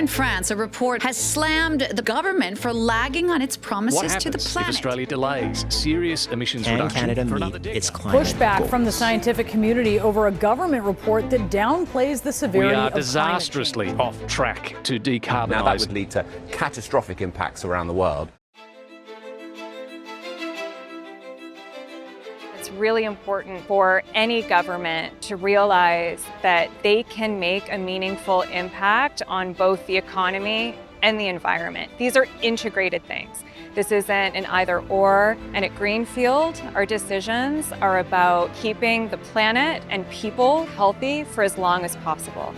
in France, a report has slammed the government for lagging on its promises to the planet. If Australia delays serious emissions reduction Canada for another meet decade? its climate Pushback goals. from the scientific community over a government report that downplays the severity We are of climate disastrously change. off track to decarbonise. Now that would lead to catastrophic impacts around the world. It's really important for any government to realize that they can make a meaningful impact on both the economy and the environment. These are integrated things. This isn't an either or, and at Greenfield, our decisions are about keeping the planet and people healthy for as long as possible.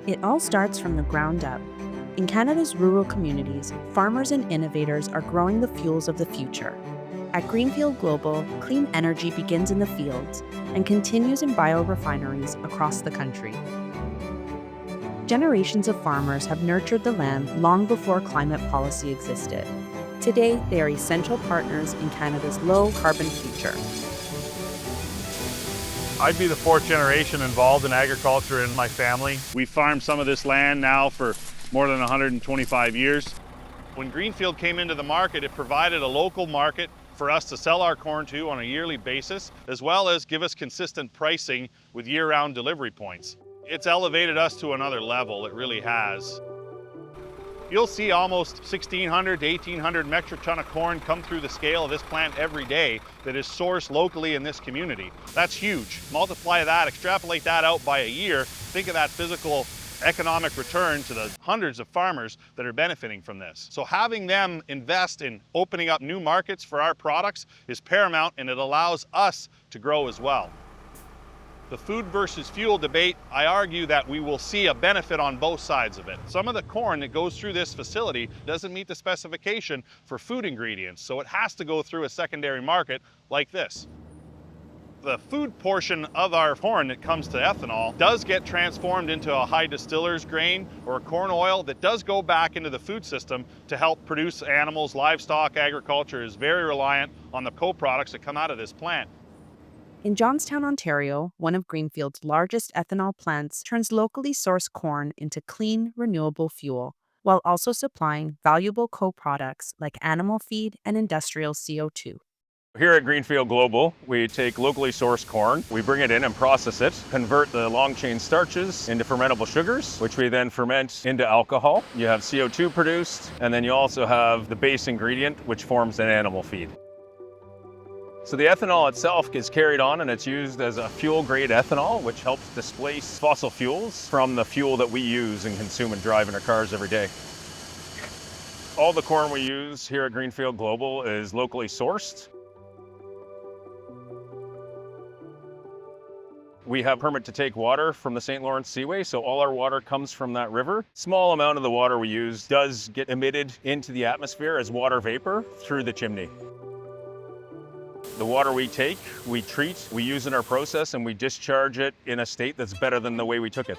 It all starts from the ground up. In Canada's rural communities, farmers and innovators are growing the fuels of the future. At Greenfield Global, clean energy begins in the fields and continues in biorefineries across the country. Generations of farmers have nurtured the land long before climate policy existed. Today, they are essential partners in Canada's low-carbon future. I'd be the fourth generation involved in agriculture in my family. We farmed some of this land now for more than 125 years. When Greenfield came into the market, it provided a local market for us to sell our corn to on a yearly basis, as well as give us consistent pricing with year-round delivery points. It's elevated us to another level, it really has. You'll see almost 1,600 to 1,800 metric ton of corn come through the scale of this plant every day that is sourced locally in this community. That's huge. Multiply that, extrapolate that out by a year, think of that physical economic return to the hundreds of farmers that are benefiting from this. So having them invest in opening up new markets for our products is paramount, and it allows us to grow as well. The food versus fuel debate, I argue that we will see a benefit on both sides of it. Some of the corn that goes through this facility doesn't meet the specification for food ingredients, so it has to go through a secondary market like this. The food portion of our corn that comes to ethanol does get transformed into a high distiller's grain or a corn oil that does go back into the food system to help produce animals. Livestock agriculture is very reliant on the co-products that come out of this plant. In Johnstown, Ontario, one of Greenfield's largest ethanol plants turns locally sourced corn into clean, renewable fuel, while also supplying valuable co-products like animal feed and industrial CO2. Here at Greenfield Global, we take locally sourced corn, we bring it in and process it, convert the long chain starches into fermentable sugars, which we then ferment into alcohol. You have CO2 produced, and then you also have the base ingredient, which forms an animal feed. So the ethanol itself is carried on and it's used as a fuel-grade ethanol, which helps displace fossil fuels from the fuel that we use and consume and drive in our cars every day. All the corn we use here at Greenfield Global is locally sourced. We have permit to take water from the St. Lawrence Seaway, so all our water comes from that river. Small amount of the water we use does get emitted into the atmosphere as water vapor through the chimney. The water we take, we treat, we use in our process, and we discharge it in a state that's better than the way we took it.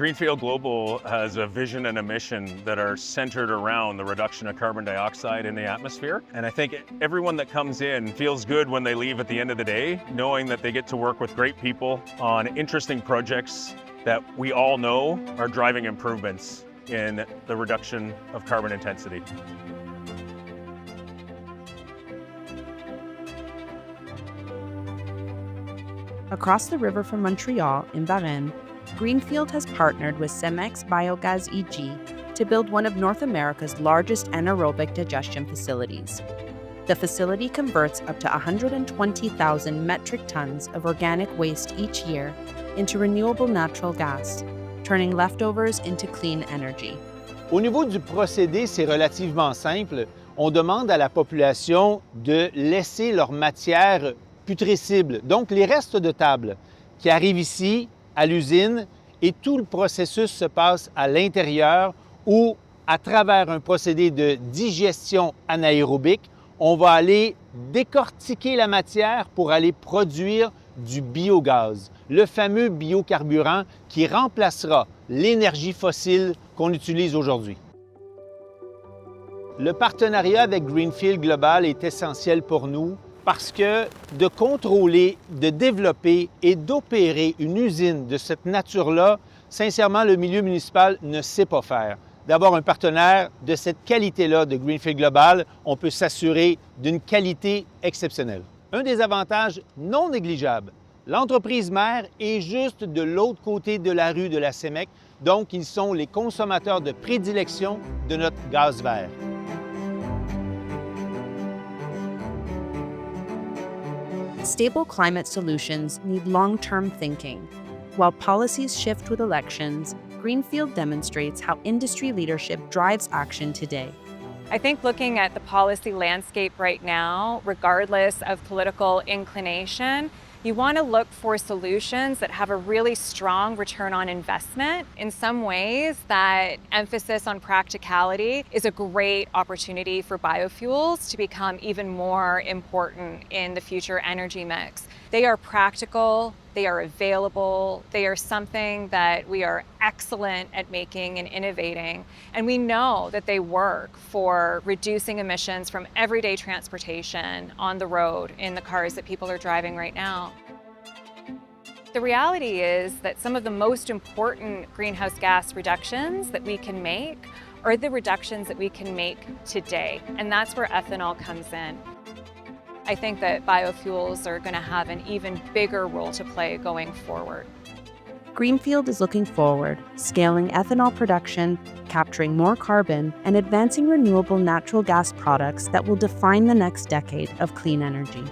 Greenfield Global has a vision and a mission that are centered around the reduction of carbon dioxide in the atmosphere. And I think everyone that comes in feels good when they leave at the end of the day, knowing that they get to work with great people on interesting projects that we all know are driving improvements in the reduction of carbon intensity. Across the river from Montreal, in Varennes, Greenfield has partnered with Cemex Biogaz EG to build one of North America's largest anaerobic digestion facilities. The facility converts up to 120,000 metric tons of organic waste each year into renewable natural gas, turning leftovers into clean energy. Au niveau du procédé, c'est relativement simple. On demande à la population de laisser leur matière putrescible, donc les restes de table, qui arrivent ici à l'usine, et tout le processus se passe à l'intérieur où, à travers un procédé de digestion anaérobique, on va aller décortiquer la matière pour aller produire du biogaz, le fameux biocarburant qui remplacera l'énergie fossile qu'on utilise aujourd'hui. Le partenariat avec Greenfield Global est essentiel pour nous parce que de contrôler, de développer et d'opérer une usine de cette nature-là, sincèrement, le milieu municipal ne sait pas faire. D'avoir un partenaire de cette qualité-là de Greenfield Global, on peut s'assurer d'une qualité exceptionnelle. Un des avantages non négligeables, l'entreprise mère est juste de l'autre côté de la rue de la CEMEC, donc ils sont les consommateurs de prédilection de notre gaz vert. Stable climate solutions need long-term thinking. While policies shift with elections, Greenfield demonstrates how industry leadership drives action today. I think looking at the policy landscape right now, regardless of political inclination, you want to look for solutions that have a really strong return on investment. In some ways, that emphasis on practicality is a great opportunity for biofuels to become even more important in the future energy mix. They are practical, they are available, they are something that we are excellent at making and innovating, and we know that they work for reducing emissions from everyday transportation on the road in the cars that people are driving right now. The reality is that some of the most important greenhouse gas reductions that we can make are the reductions that we can make today, and that's where ethanol comes in. I think that biofuels are going to have an even bigger role to play going forward. Greenfield is looking forward, scaling ethanol production, capturing more carbon, and advancing renewable natural gas products that will define the next decade of clean energy.